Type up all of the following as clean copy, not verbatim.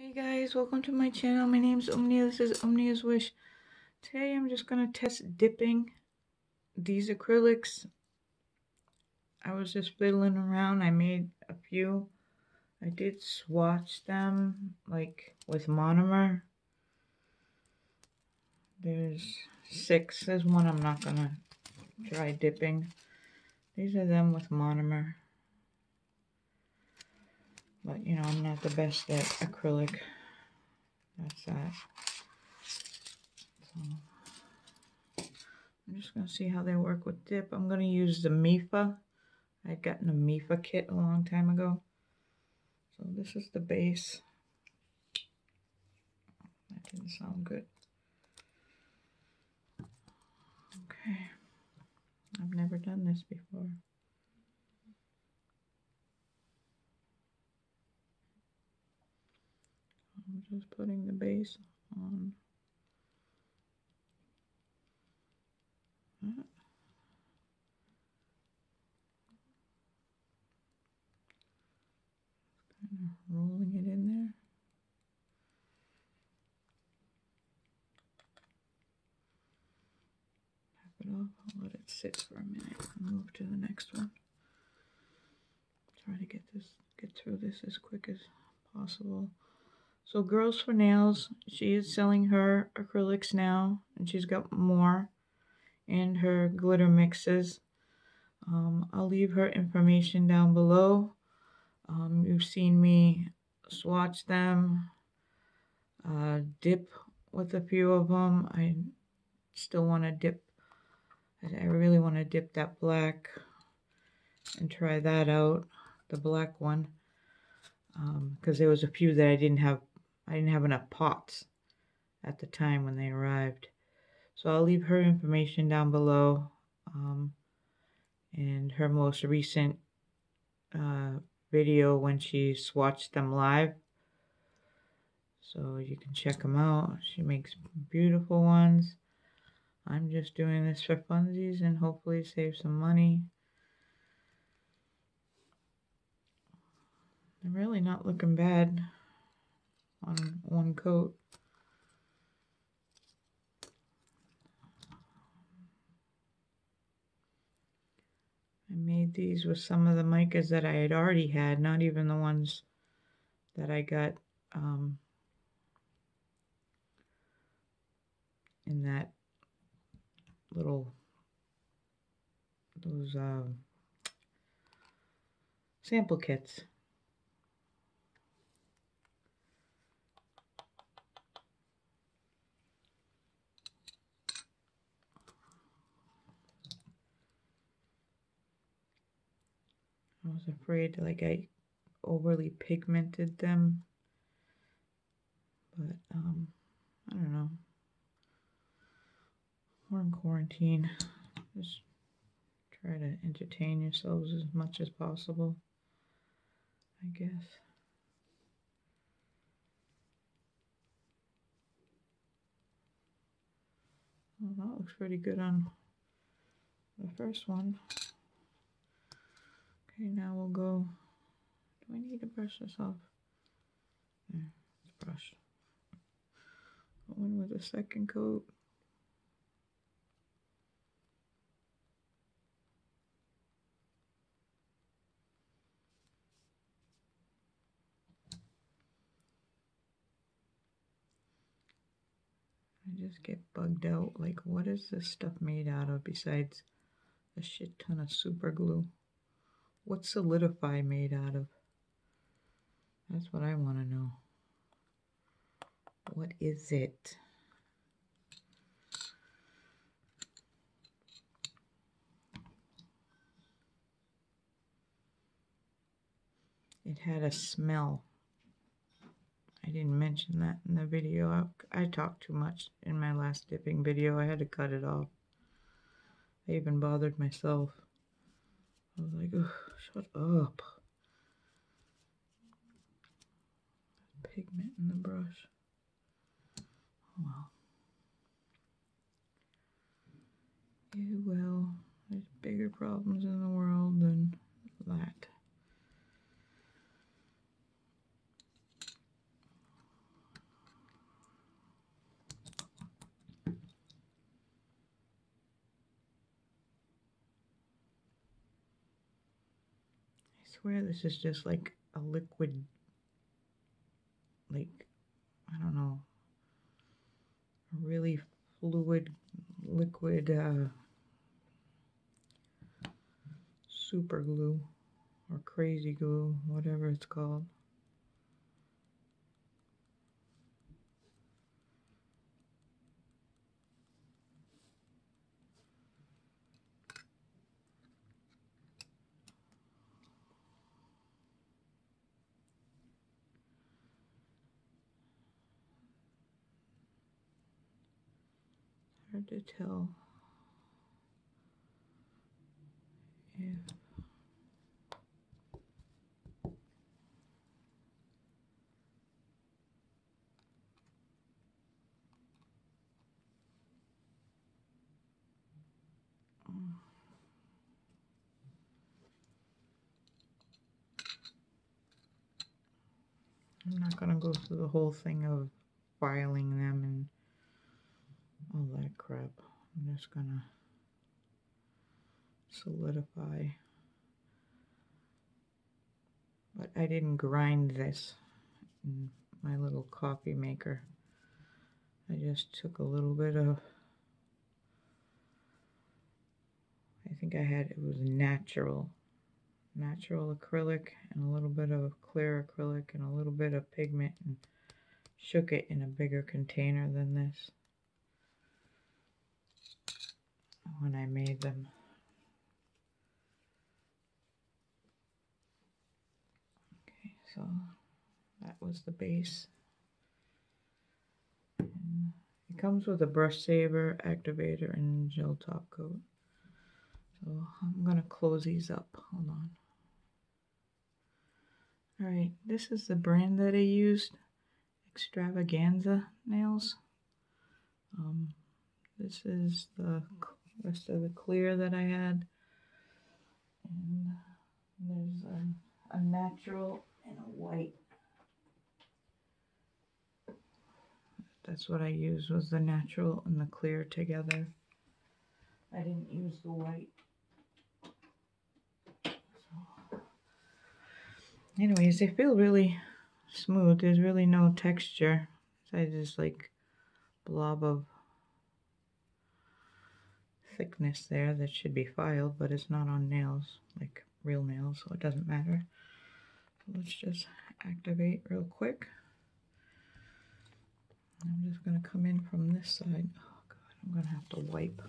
Hey guys, welcome to my channel. My name is Omnia. This is Omnia's Wish. Today I'm just going to test dipping these acrylics. I was just fiddling around. I made a few. I did swatch them like with monomer. There's 6. There's one I'm not going to try dipping. These are them with monomer. But you know, I'm not the best at acrylic. That's that. So I'm just going to see how they work with dip. I'm going to use the MIFA. I'd gotten a MIFA kit a long time ago. So this is the base. That didn't sound good. Okay. I've never done this before. I'm just putting the base on. That. Kind of rolling it in there. Tap it off. I'll let it sit for a minute and move to the next one. Try to get through this as quick as possible. So Girls for Nails, she is selling her acrylics now, and she's got more and her glitter mixes. I'll leave her information down below. You've seen me swatch them, dip with a few of them. I still want to dip. I really want to dip that black and try that out, the black one, because there was a few that I didn't have enough pots at the time when they arrived. So I'll leave her information down below, and her most recent video when she swatched them live, so you can check them out. She makes beautiful ones. I'm just doing this for funsies and hopefully save some money. They're really not looking bad on one coat. I made these with some of the micas that I had already had, not even the ones that I got in that little, those sample kits. I was afraid like I overly pigmented them, but I don't know. We're in quarantine. Just try to entertain yourselves as much as possible, I guess. Well, that looks pretty good on the first one. Okay, now we'll go. Do I need to brush this off? There, let's brush. Go in with a second coat. I just get bugged out. Like, what is this stuff made out of besides a shit ton of super glue? What's Solidify made out of? That's what I want to know. What is it? It had a smell. I didn't mention that in the video. I talked too much in my last dipping video. I had to cut it off. I even bothered myself. I was like, ugh, shut up. Pigment in the brush. Oh well. You will. There's bigger problems in the world than that. swear this is just like a liquid, like, I don't know, a really fluid, liquid super glue or crazy glue, whatever it's called. Hard to tell if I'm not gonna go through the whole thing of filing them and all that crap. I'm just gonna solidify. But I didn't grind this in my little coffee maker. I just took a little bit of, I think I had, it was natural acrylic and a little bit of clear acrylic and a little bit of pigment, and shook it in a bigger container than this when I made them. Okay, so that was the base. And it comes with a brush saver, activator, and gel top coat. So I'm gonna close these up. Hold on. Alright, this is the brand that I used, Extravaganza nails. This is the rest of the clear that I had. And there's a natural and a white. That's what I used, was the natural and the clear together. I didn't use the white. So, anyways, they feel really smooth. There's really no texture. It's just like blob of thickness there that should be filed, but it's not on nails, like real nails, so it doesn't matter. So let's just activate real quick. I'm just going to come in from this side. Oh god, I'm going to have to wipe.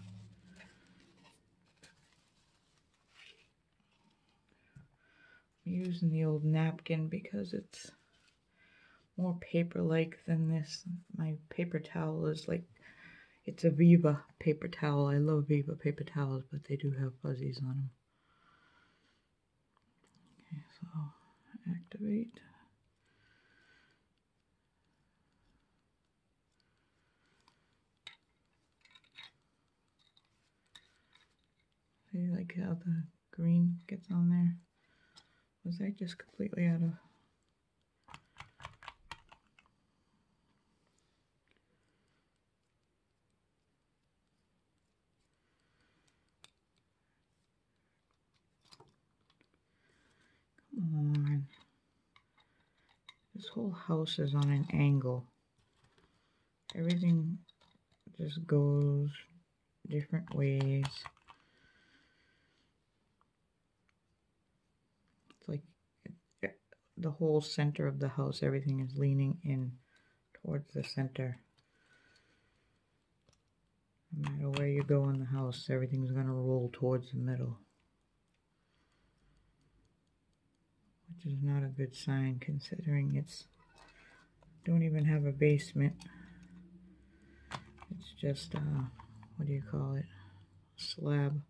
I'm using the old napkin because it's more paper-like than this. My paper towel is like, it's a Viva paper towel. I love Viva paper towels, but they do have fuzzies on them. Okay, so activate. See, like how the green gets on there? Was I just completely out of... Come on. This whole house is on an angle. Everything just goes different ways. It's like the whole center of the house, everything is leaning in towards the center. No matter where you go in the house, everything's going to roll towards the middle. Which is not a good sign considering it's, don't even have a basement. It's just, what do you call it? Slab.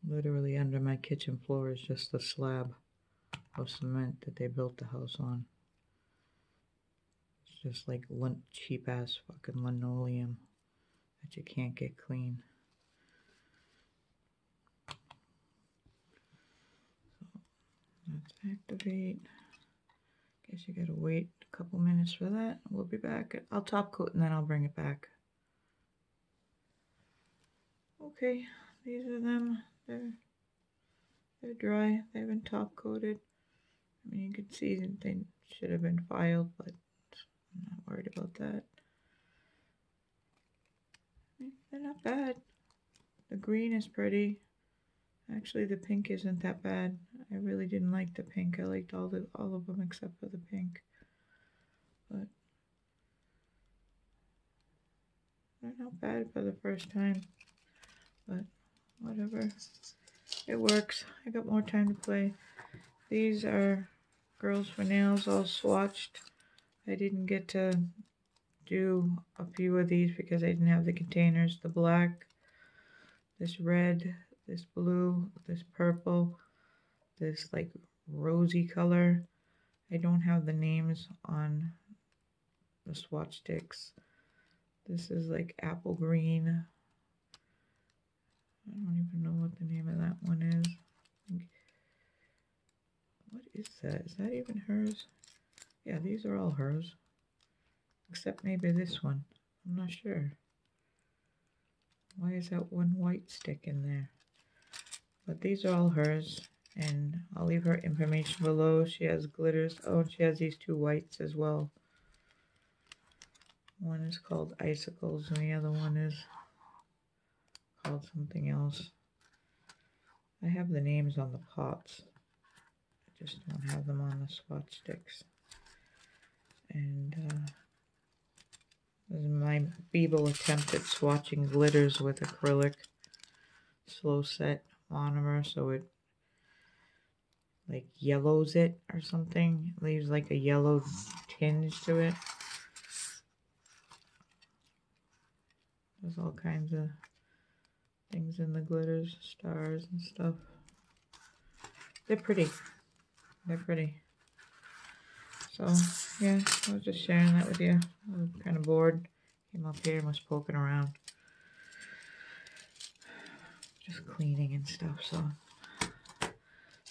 Literally under my kitchen floor is just a slab of cement that they built the house on. It's just like cheap ass fucking linoleum that you can't get clean. So let's activate. Guess you gotta wait a couple minutes for that. We'll be back. I'll top coat and then I'll bring it back. Okay, these are them. They're They're dry. They haven't top coated. I mean, you can see that they should have been filed, but I'm not worried about that. They're not bad. The green is pretty. Actually, the pink isn't that bad. I really didn't like the pink. I liked all of them except for the pink. But they're not bad for the first time. But whatever. It works. I got more time to play. These are Girls for Nails all swatched. I didn't get to do a few of these because I didn't have the containers. The black, this red, this blue, this purple, this like rosy color. I don't have the names on the swatch sticks. This is like apple green. I don't even know what the name of that one is. What is that? Is that even hers? Yeah, these are all hers. Except maybe this one. I'm not sure. Why is that one white stick in there? But these are all hers. And I'll leave her information below. She has glitters. Oh, and she has these two whites as well. One is called Icicles and the other one is called something else. I have the names on the pots. I just don't have them on the swatch sticks. And this is my feeble attempt at swatching glitters with acrylic. Slow set monomer, so it like yellows it or something. It leaves like a yellow tinge to it. There's all kinds of things in the glitters, stars and stuff. They're pretty. They're pretty. So, yeah, I was just sharing that with you. I was kind of bored. Came up here and was poking around. Just cleaning and stuff, so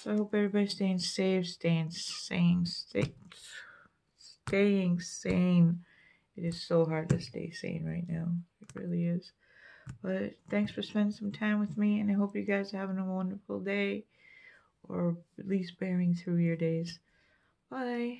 I hope everybody's staying safe, staying sane, staying sane. It is so hard to stay sane right now. It really is. But thanks for spending some time with me, and I hope you guys are having a wonderful day, or at least bearing through your days. Bye.